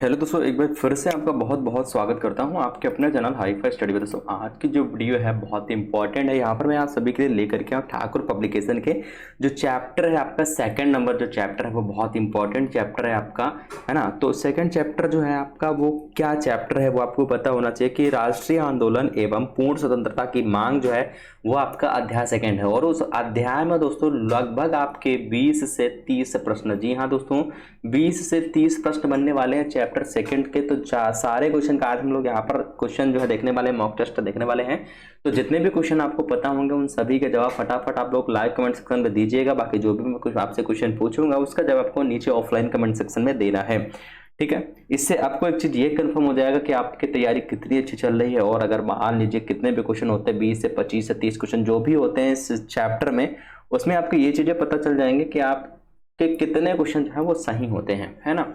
Hello दोस्तों, एक बार फिर से आपका बहुत बहुत स्वागत करता हूं आपके अपने चैनल हाई फाई स्टडी में। दोस्तों आज की जो वीडियो है बहुत ही इंपॉर्टेंट है। यहाँ पर मैं आप सभी के लिए लेकर के आऊँ ठाकुर पब्लिकेशन के जो चैप्टर है आपका सेकंड नंबर जो चैप्टर है वो बहुत इंपॉर्टेंट चैप्टर है आपका, है ना। तो सेकंड चैप्टर जो है आपका वो क्या चैप्टर है वो आपको पता होना चाहिए कि राष्ट्रीय आंदोलन एवं पूर्ण स्वतंत्रता की मांग जो है वो आपका अध्याय सेकंड है। और उस अध्याय में दोस्तों लगभग आपके 20 से 30 प्रश्न, जी हाँ दोस्तों 20 से 30 प्रश्न बनने वाले हैं चैप्टर सेकंड के। तो सारे क्वेश्चन का आज हम लोग यहाँ पर क्वेश्चन जो है देखने वाले हैं, मॉक टेस्ट देखने वाले हैं। तो जितने भी क्वेश्चन आपको पता होंगे उन सभी के जवाब फटाफट आप लोग लाइव कमेंट सेक्शन में दीजिएगा। बाकी जो भी मैं कुछ आपसे क्वेश्चन पूछूंगा उसका जवाब आपको नीचे ऑफलाइन कमेंट सेक्शन में देना है, ठीक है। इससे आपको एक चीज ये कंफर्म हो जाएगा कि आपकी तैयारी कितनी अच्छी चल रही है। और अगर मान लीजिए कितने भी क्वेश्चन होते हैं 20 से 25 से 30 क्वेश्चन जो भी होते हैं इस चैप्टर में, उसमें आपको ये चीजें पता चल जाएंगे कि आप कि कितने क्वेश्चन जो है वो सही होते हैं, है ना।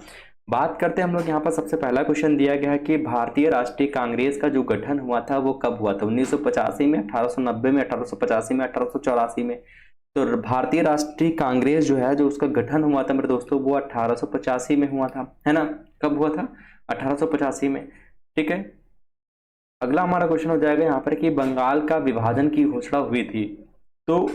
बात करते हैं हम लोग यहाँ पर। सबसे पहला क्वेश्चन दिया गया है कि भारतीय राष्ट्रीय कांग्रेस का जो गठन हुआ था वो कब हुआ था? 1985 में, 1890 में, 1885 में, 1884 में। तो भारतीय राष्ट्रीय कांग्रेस जो है जो उसका गठन हुआ था मेरे दोस्तों वो 1885 में हुआ था, है ना। कब हुआ था? 1885 में, ठीक है। अगला हमारा क्वेश्चन हो जाएगा यहाँ पर कि बंगाल का विभाजन की घोषणा हुई थी। तो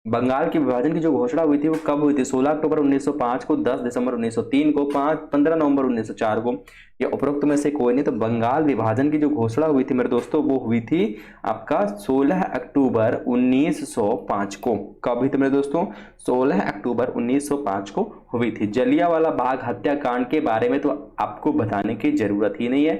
बंगाल के विभाजन की जो घोषणा हुई थी वो कब हुई थी? 16 अक्टूबर 1905 को, 10 दिसंबर 1903 को, 15 नवंबर 1904 को, या उपरोक्त में से कोई नहीं। तो बंगाल विभाजन की जो घोषणा हुई थी मेरे दोस्तों वो हुई थी आपका 16 अक्टूबर 1905 को। कब हुई थी मेरे दोस्तों? 16 अक्टूबर 1905 को हुई थी। जलियांवाला बाग हत्याकांड के बारे में तो आपको बताने की जरूरत ही नहीं है,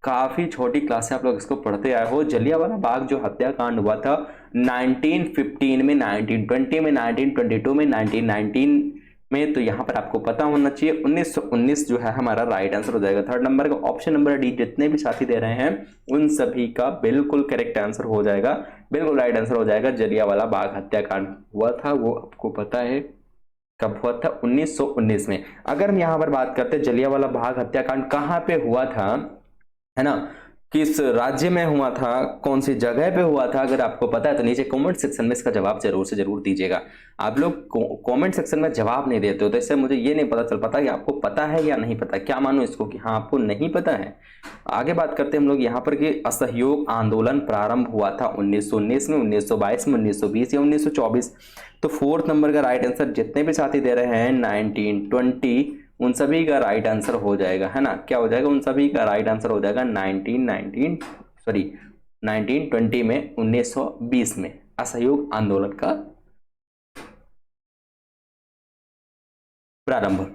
काफी छोटी क्लास से आप लोग इसको पढ़ते आए हो। जलियांवाला बाग जो हत्याकांड हुआ था 1915 में, 1920 में, 1922 में, 1919 में, तो यहाँ पर आपको पता होना चाहिए 1919 जो है हमारा राइट आंसर हो जाएगा। थर्ड नंबर का ऑप्शन नंबर डी जितने भी साथी दे रहे हैं उन सभी का बिल्कुल करेक्ट आंसर हो जाएगा, बिल्कुल राइट आंसर हो जाएगा। जलियांवाला बाग हत्याकांड हुआ था वो आपको पता है कब हुआ था? 1919 में। अगर हम यहाँ पर बात करते हैं जलियांवाला बाग हत्याकांड कहाँ पे हुआ था, है ना, किस राज्य में हुआ था, कौन सी जगह पे हुआ था, अगर आपको पता है तो नीचे कमेंट सेक्शन में इसका जवाब जरूर से जरूर दीजिएगा। आप लोग कमेंट सेक्शन में जवाब नहीं देते हो तो इससे मुझे ये नहीं पता चल पाता कि आपको पता है या नहीं पता। क्या मानो इसको कि हाँ आपको नहीं पता है। आगे बात करते हैं हम लोग यहाँ पर कि असहयोग आंदोलन प्रारंभ हुआ था 1919 में, 1922 में, 1920 या 1924। तो फोर्थ नंबर का राइट आंसर जितने भी साथी दे रहे हैं 1920 उन सभी का राइट आंसर हो जाएगा, है ना। क्या हो जाएगा? उन सभी का राइट आंसर हो जाएगा 1920 में, 1920 में असहयोग आंदोलन का प्रारंभ।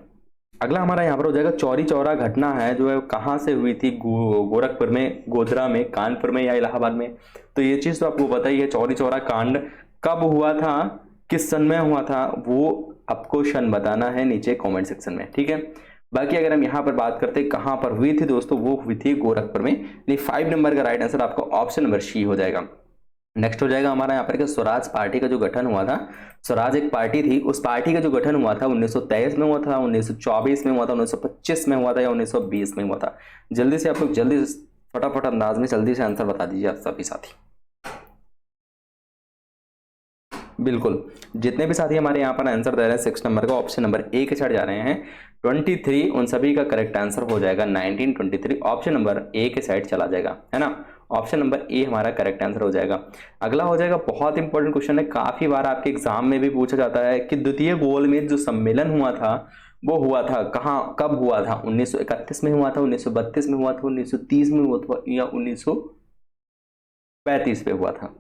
अगला हमारा यहाँ पर हो जाएगा चौरी चौरा घटना है जो है कहाँ से हुई थी? गोरखपुर में, गोधरा में, कानपुर में या इलाहाबाद में। तो ये चीज तो आपको पता ही है। चौरी चौरा कांड कब हुआ था, किस सन में हुआ था, वो आपको सन बताना है नीचे कमेंट सेक्शन में, ठीक है। बाकी अगर हम यहाँ पर बात करते हैं कहाँ पर हुई थी दोस्तों, वो हुई थी गोरखपुर में। 5 नंबर का राइट आंसर आपका ऑप्शन नंबर सी हो जाएगा। नेक्स्ट हो जाएगा हमारा यहाँ पर कि स्वराज पार्टी का जो गठन हुआ था। स्वराज एक पार्टी थी, उस पार्टी का जो गठन हुआ था 1923 में हुआ था, 1924 में हुआ था, 1925 में हुआ था या 1920 में हुआ था? जल्दी से आप लोग जल्दी से फटाफट अंदाज में जल्दी से आंसर बता दीजिए आप सभी साथी। बिल्कुल, जितने भी साथी हमारे यहाँ पर आंसर दे रहे हैं 6 नंबर का ऑप्शन नंबर ए के साइड जा रहे हैं 23, उन सभी का करेक्ट आंसर हो जाएगा 1923। ऑप्शन नंबर ए के साइड चला जाएगा, है ना। ऑप्शन नंबर ए हमारा करेक्ट आंसर हो जाएगा। अगला हो जाएगा बहुत इंपॉर्टेंट क्वेश्चन है, काफी बार आपके एग्जाम में भी पूछा जाता है कि द्वितीय गोलमेज जो सम्मेलन हुआ था वो हुआ था कहाँ, कब हुआ था? 1931 में हुआ था, 1932 में हुआ था, 1930 में हुआ था या 1935 में हुआ था?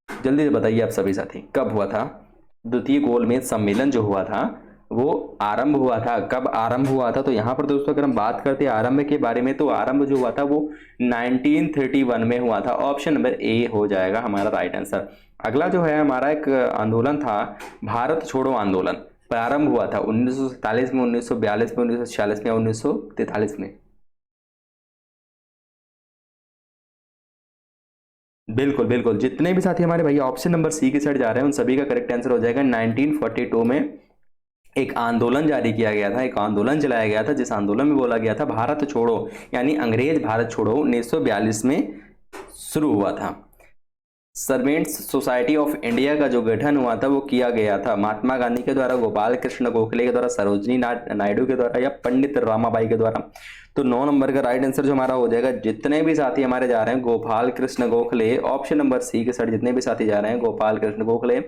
जल्दी से बताइए आप सभी साथी कब हुआ था द्वितीय गोलमेज सम्मेलन जो हुआ था वो आरंभ हुआ था, कब आरंभ हुआ था? तो यहाँ पर दोस्तों अगर हम बात करते हैं आरंभ के बारे में तो आरंभ जो हुआ था वो 1931 में हुआ था। ऑप्शन नंबर ए हो जाएगा हमारा राइट आंसर। अगला जो है हमारा एक आंदोलन था भारत छोड़ो आंदोलन, प्रारंभ हुआ था 1947 में, 1942 में, 1946 में, 1943 में। बिल्कुल बिल्कुल, जितने भी साथी हमारे भैया ऑप्शन नंबर सी की साइड जा रहे हैं उन सभी का करेक्ट आंसर हो जाएगा। 1942 में एक आंदोलन जारी किया गया था, एक आंदोलन चलाया गया था जिस आंदोलन में बोला गया था भारत छोड़ो, यानी अंग्रेज भारत छोड़ो 1942 में शुरू हुआ था। सर्वेंट्स सोसाइटी ऑफ इंडिया का जो गठन हुआ था वो किया गया था महात्मा गांधी के द्वारा, गोपाल कृष्ण गोखले के द्वारा, सरोजनी नायडू के द्वारा या पंडित रमाबाई के द्वारा। तो 9 नंबर का राइट आंसर जो हमारा हो जाएगा, जितने भी साथी हमारे जा रहे हैं Gopal Krishna Gokhale, option number C के साथ जितने भी साथी जा रहे हैं गोपाल कृष्ण गोखले,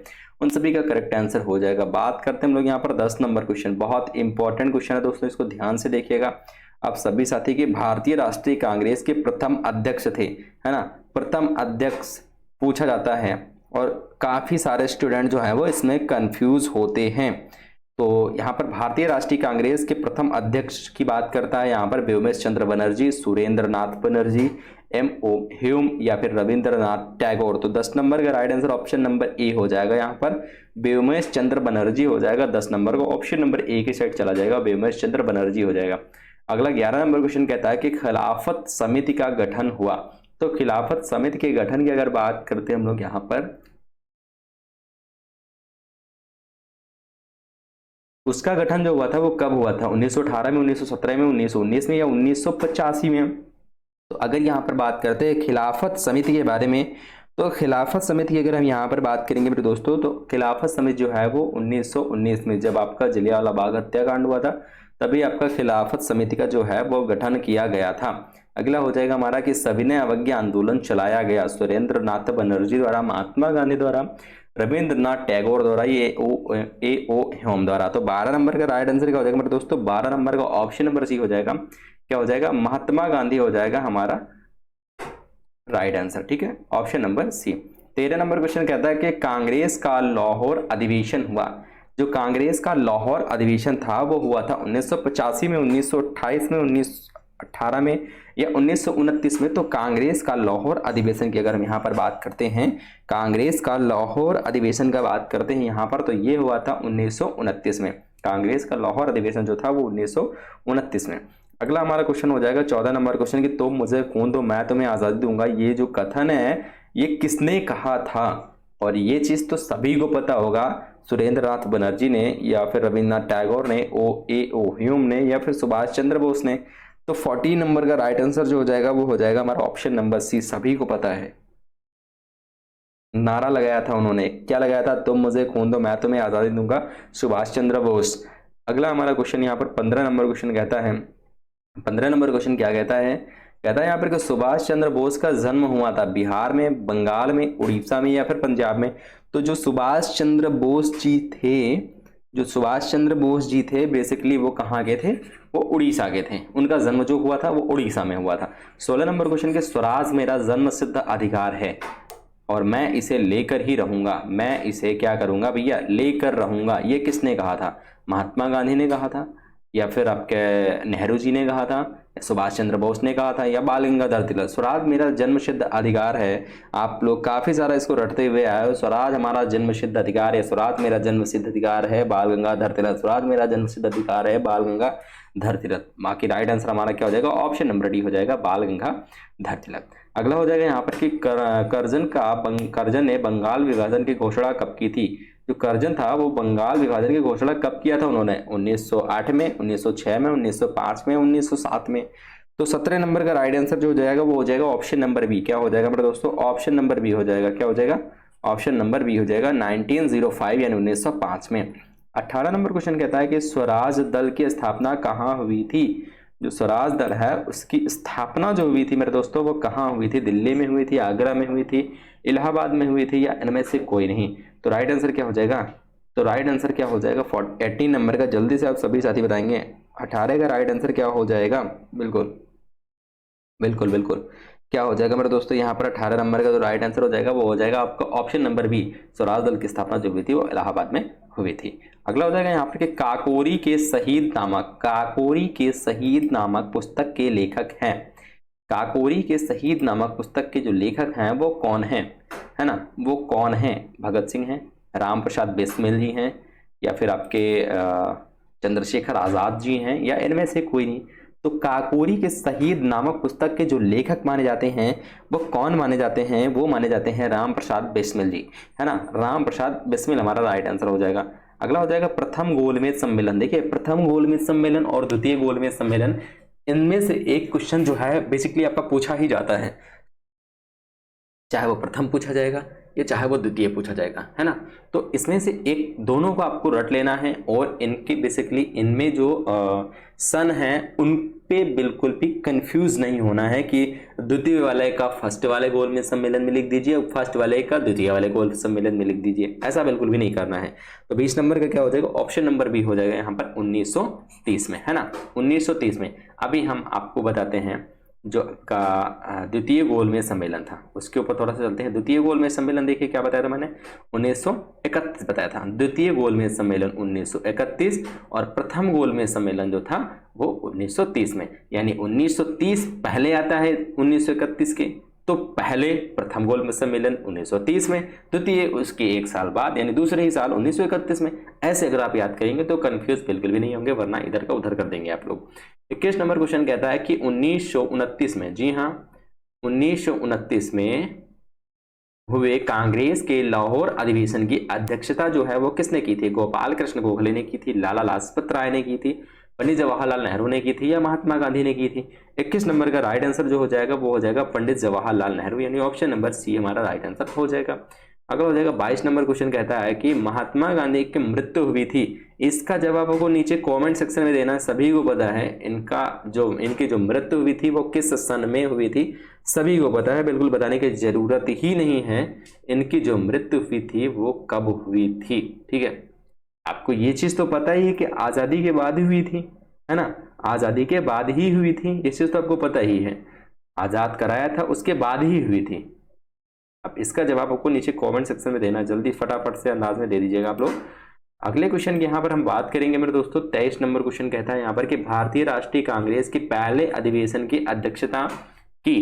उन सभी का करेक्ट आंसर हो जाएगा। बात करते हैं हम लोग यहाँ पर 10 नंबर क्वेश्चन, बहुत इंपॉर्टेंट क्वेश्चन है दोस्तों, इसको ध्यान से देखिएगा आप सभी साथी। के भारतीय राष्ट्रीय कांग्रेस के प्रथम अध्यक्ष थे, है ना, प्रथम अध्यक्ष पूछा जाता है और काफी सारे स्टूडेंट जो है वो इसमें कंफ्यूज होते हैं। तो यहाँ पर भारतीय राष्ट्रीय कांग्रेस के प्रथम अध्यक्ष की बात करता है यहाँ पर व्योमेश चंद्र बनर्जी, सुरेंद्र नाथ बनर्जी, M.O. ह्यूम या फिर रविंद्रनाथ टैगोर। तो 10 नंबर का right answer option number A हो जाएगा, यहाँ पर व्योमेश चंद्र बनर्जी हो जाएगा। 10 नंबर को ऑप्शन नंबर ए की साइड चला जाएगा, व्योमेश चंद्र बनर्जी हो जाएगा। अगला 11 नंबर क्वेश्चन कहता है कि खिलाफत समिति का गठन हुआ। तो खिलाफत समिति के गठन की अगर बात करते हैं हम लोग यहाँ पर, उसका गठन जो हुआ था वो कब हुआ था, 1918 में, 1917 में, 1919 में या 1985 में। तो अगर यहाँ पर बात करते हैं खिलाफत समिति के बारे में, तो खिलाफत समिति की अगर हम यहाँ पर बात करेंगे मेरे दोस्तों, तो खिलाफत समिति जो है वो 1919 में, जब आपका जलियांवाला बाग हत्याकांड हुआ था, तभी आपका खिलाफत समिति का जो है वो गठन किया गया था। अगला हो जाएगा हमारा कि सविनय अवज्ञा आंदोलन चलाया गया सुरेंद्र नाथ बनर्जी द्वारा, महात्मा गांधी द्वारा, रविंद्रनाथ टैगोर द्वारा, A.O. ह्यूम द्वारा। तो 12 नंबर का राइट आंसर क्या हो जाएगा मेरे दोस्तों, 12 नंबर का ऑप्शन नंबर सी हो जाएगा। क्या हो जाएगा, महात्मा गांधी हो जाएगा हमारा राइट आंसर, ठीक है, option number C. 13 number question कहता है कि कांग्रेस का लाहौर अधिवेशन हुआ। जो कांग्रेस का लाहौर अधिवेशन था वो हुआ था 1985 में, 1928 में, 1918 में या 1929 में। तो कांग्रेस का लाहौर अधिवेशन की अगर हम यहाँ पर बात करते हैं, कांग्रेस का लाहौर अधिवेशन का बात करते हैं यहाँ पर, तो ये हुआ था 1929 में। कांग्रेस का लाहौर अधिवेशन जो था वो 1929 में। अगला हमारा क्वेश्चन हो जाएगा 14 नंबर क्वेश्चन कि तुम मुझे खून दो मैं तुम्हें आज़ादी दूंगा। ये जो कथन है ये किसने कहा था, और ये चीज तो सभी को पता होगा, सुरेंद्र नाथ बनर्जी ने या फिर रविंद्रनाथ टैगोर ने, A.O. ह्यूम ने या फिर सुभाष चंद्र बोस ने। तो 40 नंबर का राइट आंसर जो हो जाएगा वो हो जाएगा हमारा ऑप्शन नंबर सी, सभी को पता है। नारा लगाया था उन्होंने, क्या लगाया था, तुम मुझे खून दो मैं तुम्हें आज़ादी दूंगा, सुभाष चंद्र बोस। अगला हमारा क्वेश्चन यहाँ पर 15 नंबर क्वेश्चन कहता है, 15 नंबर क्वेश्चन क्या कहता है, कहता है यहाँ पर कि सुभाष चंद्र बोस का जन्म हुआ था बिहार में, बंगाल में, उड़ीसा में या फिर पंजाब में। तो जो सुभाष चंद्र बोस जी थे, जो सुभाष चंद्र बोस जी थे बेसिकली वो कहाँ के थे, वो उड़ीसा के थे। उनका जन्म जो हुआ था वो उड़ीसा में हुआ था। 16 नंबर क्वेश्चन के स्वराज मेरा जन्म सिद्ध अधिकार है और मैं इसे लेकर ही रहूंगा। मैं इसे क्या करूंगा भैया, लेकर रहूंगा। ये किसने कहा था, महात्मा गांधी ने कहा था या फिर आपके नेहरू जी ने कहा था, सुभाष चंद्र बोस ने कहा था या बाल गंगाधर तिलक। स्वराज मेरा जन्मसिद्ध अधिकार है, आप लोग काफी सारा इसको रटते हुए आए हो, स्वराज हमारा जन्मसिद्ध अधिकार है, स्वराज मेरा जन्मसिद्ध अधिकार है, बाल गंगाधर तिलक, स्वराज मेरा जन्मसिद्ध अधिकार है, बाल गंगाधर तिलक। बाकी राइट आंसर हमारा क्या हो जाएगा, ऑप्शन नंबर डी हो जाएगा, बाल गंगाधर तिलक। अगला हो जाएगा यहाँ पर कि कर्जन ने बंगाल विभाजन की घोषणा कब की थी। जो कर्जन था वो बंगाल विभाजन की घोषणा कब किया था उन्होंने, 1908 में, 1906 में, 1905 में, 1907 में। तो 17 नंबर का राइट आंसर जो हो जाएगा वो हो जाएगा ऑप्शन नंबर बी। क्या हो जाएगा मेरे दोस्तों, ऑप्शन नंबर बी हो जाएगा। क्या हो जाएगा, ऑप्शन नंबर बी हो जाएगा 1905 यानी 1905 में। 18 नंबर क्वेश्चन कहता है कि स्वराज दल की स्थापना कहाँ हुई थी। जो स्वराज दल है उसकी स्थापना जो हुई थी मेरे दोस्तों वो कहाँ हुई थी, दिल्ली में हुई थी, आगरा में हुई थी, इलाहाबाद में हुई थी या इनमें से कोई नहीं। तो राइट आंसर क्या हो जाएगा, तो राइट आंसर क्या हो जाएगा 18 नंबर का, जल्दी से आप सभी साथी बताएंगे 18 का राइट आंसर क्या हो जाएगा। बिल्कुल बिल्कुल बिल्कुल, क्या हो जाएगा मेरे दोस्तों यहाँ पर 18 नंबर का जो राइट आंसर हो जाएगा वो हो जाएगा आपका ऑप्शन नंबर बी, स्वराज दल की स्थापना जो हुई थी वो इलाहाबाद में हुई थी। अगला हो जाएगा यहाँ पर कि काकोरी के शहीद नामक, काकोरी के शहीद नामक पुस्तक के लेखक हैं। काकोरी के शहीद नामक पुस्तक के जो लेखक हैं वो कौन हैं, है ना, वो कौन हैं, भगत सिंह हैं, राम प्रसाद बिस्मिल जी हैं या फिर आपके चंद्रशेखर आज़ाद जी हैं या इनमें से कोई नहीं। तो काकोरी के शहीद नामक पुस्तक के जो लेखक माने जाते हैं वो कौन माने जाते हैं, वो माने जाते हैं राम प्रसाद बिस्मिल जी, है ना, राम प्रसाद बिस्मिल हमारा राइट आंसर हो जाएगा। अगला हो जाएगा प्रथम गोलमेज सम्मेलन। देखिए प्रथम गोलमेज सम्मेलन और द्वितीय गोलमेज सम्मेलन, इनमें से एक क्वेश्चन जो है बेसिकली आपका पूछा ही जाता है। चाहे वो प्रथम पूछा जाएगा या चाहे वो द्वितीय पूछा जाएगा, है ना। तो इसमें से एक दोनों को आपको रट लेना है और इनके बेसिकली इनमें जो सन है उन पे बिल्कुल भी कंफ्यूज नहीं होना है कि द्वितीय वाले का फर्स्ट वाले गोल में सम्मेलन में लिख दीजिए और फर्स्ट वाले का द्वितीय वाले गोल सम्मेलन में लिख दीजिए, ऐसा बिल्कुल भी नहीं करना है। तो 20 नंबर का क्या हो जाएगा, ऑप्शन नंबर बी हो जाएगा यहाँ पर 1930 में, है ना। 1930 में अभी हम आपको बताते हैं जो आपका द्वितीय गोलमेज सम्मेलन था उसके ऊपर थोड़ा सा चलते हैं। द्वितीय गोलमेज सम्मेलन देखिए क्या बताया था मैंने, 1931 बताया था। द्वितीय गोलमेज सम्मेलन 1931 और प्रथम गोलमेज सम्मेलन जो था वो 1930 में, यानी 1930 पहले आता है 1931 के, तो पहले प्रथम गोलमेज सम्मेलन 1930 में, द्वितीय उसके एक साल बाद यानी दूसरे ही साल 1931 में। ऐसे अगर आप याद करेंगे तो कंफ्यूज बिल्कुल भी नहीं होंगे, वरना इधर का उधर कर देंगे आप लोग। 21 नंबर क्वेश्चन कहता है कि 1929 में, जी हाँ 1929 में हुए कांग्रेस के लाहौर अधिवेशन की अध्यक्षता जो है वो किसने की थी, गोपाल कृष्ण गोखले ने की थी, लाला लाजपत राय ने की थी, पंडित जवाहरलाल नेहरू ने की थी या महात्मा गांधी ने की थी। 21 नंबर का राइट आंसर जो हो जाएगा वो हो जाएगा पंडित जवाहरलाल नेहरू, यानी ऑप्शन नंबर सी हमारा राइट आंसर हो जाएगा। अगला हो जाएगा 22 नंबर क्वेश्चन कहता है कि महात्मा गांधी की मृत्यु हुई थी, इसका जवाब आपको नीचे कमेंट सेक्शन में देना है। सभी को पता है इनकी जो मृत्यु हुई थी वो किस सन में हुई थी, सभी को पता है, बिल्कुल बताने की जरूरत ही नहीं है। इनकी जो मृत्यु हुई थी वो कब हुई थी, ठीक है। आपको ये चीज तो पता ही है कि आजादी के बाद ही हुई थी, है ना, आजादी के बाद ही हुई थी, ये चीज तो आपको पता ही है, आजाद कराया था उसके बाद ही हुई थी। अब इसका जवाब आपको नीचे कमेंट सेक्शन में देना, जल्दी फटाफट से अंदाज में दे दीजिएगा आप लोग। अगले क्वेश्चन की यहाँ पर हम बात करेंगे मेरे दोस्तों। 23 नंबर क्वेश्चन कहता है यहाँ पर कि भारतीय राष्ट्रीय कांग्रेस के पहले अधिवेशन की अध्यक्षता की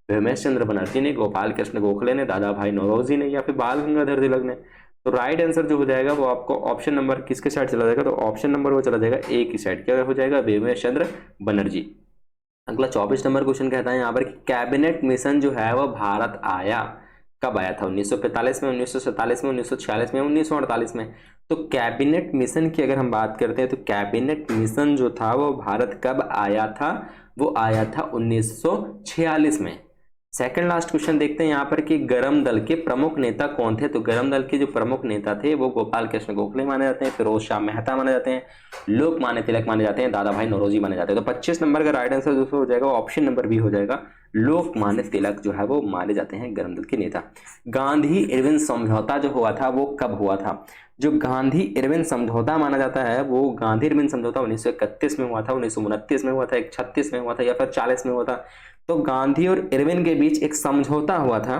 भीमेश चंद्र बनर्जी ने, गोपाल कृष्ण गोखले ने, दादा भाई नौरोजी ने या फिर बाल गंगाधर तिलक ने। तो राइट आंसर जो हो जाएगा वो आपको ऑप्शन नंबर किसके साइड चला जाएगा, तो ऑप्शन नंबर वो चला जाएगा ए की साइड, क्या हो जाएगा, भीमेश चंद्र बनर्जी। अगला 24 नंबर क्वेश्चन कहता है यहाँ पर कि कैबिनेट मिशन जो है वो भारत आया, कब आया था, 1945 में, 1947 में, 1946 में, 1948 में। तो कैबिनेट मिशन की अगर हम बात करते हैं तो कैबिनेट मिशन जो था वो भारत कब आया था, वो आया था 1946 में। सेकंड लास्ट क्वेश्चन देखते हैं यहाँ पर कि गरम दल के प्रमुख नेता कौन थे। तो गरम दल के जो प्रमुख नेता थे वो गोपाल कृष्ण गोखले माने जाते हैं, फिरोज शाह मेहता माने जाते हैं, लोकमान्य तिलक माने जाते हैं, दादा भाई नौरोजी माने जाते हैं। तो 25 नंबर का राइट आंसर दोस्तों हो जाएगा ऑप्शन नंबर बी हो जाएगा, लोकमान्य तिलक जो है वो माने जाते हैं गरम दल के नेता। गांधी इरविन समझौता जो हुआ था वो कब हुआ था, जो गांधी इरविन समझौता माना जाता है वो गांधी इरविन समझौता 1931 में हुआ था, 1929 में हुआ था, 1936 में हुआ था या फिर 40 में हुआ था। तो गांधी और इरविन के बीच एक समझौता हुआ था,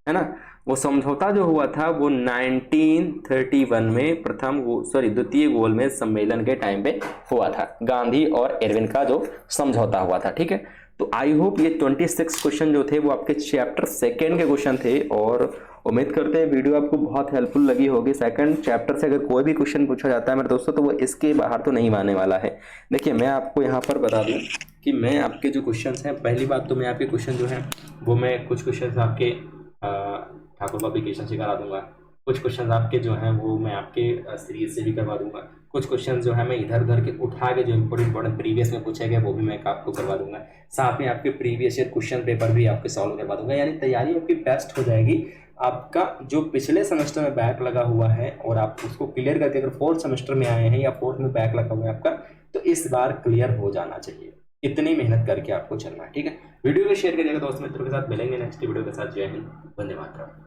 है ना। वो समझौता जो हुआ था वो 1931 में द्वितीय गोलमेज सम्मेलन के टाइम पे हुआ था, गांधी और इरविन का जो समझौता हुआ था, ठीक है। तो आई होप ये 26 क्वेश्चन जो थे वो आपके चैप्टर सेकेंड के क्वेश्चन थे और उम्मीद करते हैं वीडियो आपको बहुत हेल्पफुल लगी होगी। सेकंड चैप्टर से अगर कोई भी क्वेश्चन पूछा जाता है मेरे दोस्तों तो वो इसके बाहर तो नहीं आने वाला है। देखिए मैं आपको यहाँ पर बता दूँ कि मैं आपके जो क्वेश्चंस हैं, पहली बात तो मैं आपके क्वेश्चन जो हैं वो मैं कुछ क्वेश्चन आपके ठाकुर पब्लिकेशन से करा दूंगा, कुछ क्वेश्चन आपके जो हैं वो मैं आपके सीरीज से भी करवा दूंगा, कुछ क्वेश्चन जो है मैं इधर उधर के उठा के जो इंपॉर्टेंट प्रीवियस में पूछे गए वो भी मैं आपको करवा दूंगा, साथ में आपके प्रीवियस ईयर क्वेश्चन पेपर भी आपके सॉल्व करवा दूंगा। यानी तैयारी आपकी बेस्ट हो जाएगी। आपका जो पिछले सेमेस्टर में बैक लगा हुआ है और आप उसको क्लियर करके अगर फोर्थ सेमेस्टर में आए हैं या फोर्थ में बैक लगा हुआ है आपका, तो इस बार क्लियर हो जाना चाहिए। इतनी मेहनत करके आपको चलना है, ठीक है। वीडियो को शेयर करिएगा दोस्त मित्रों के साथ। मिलेंगे नेक्स्ट वीडियो के साथ। जय हिंद, वंदे मातरम।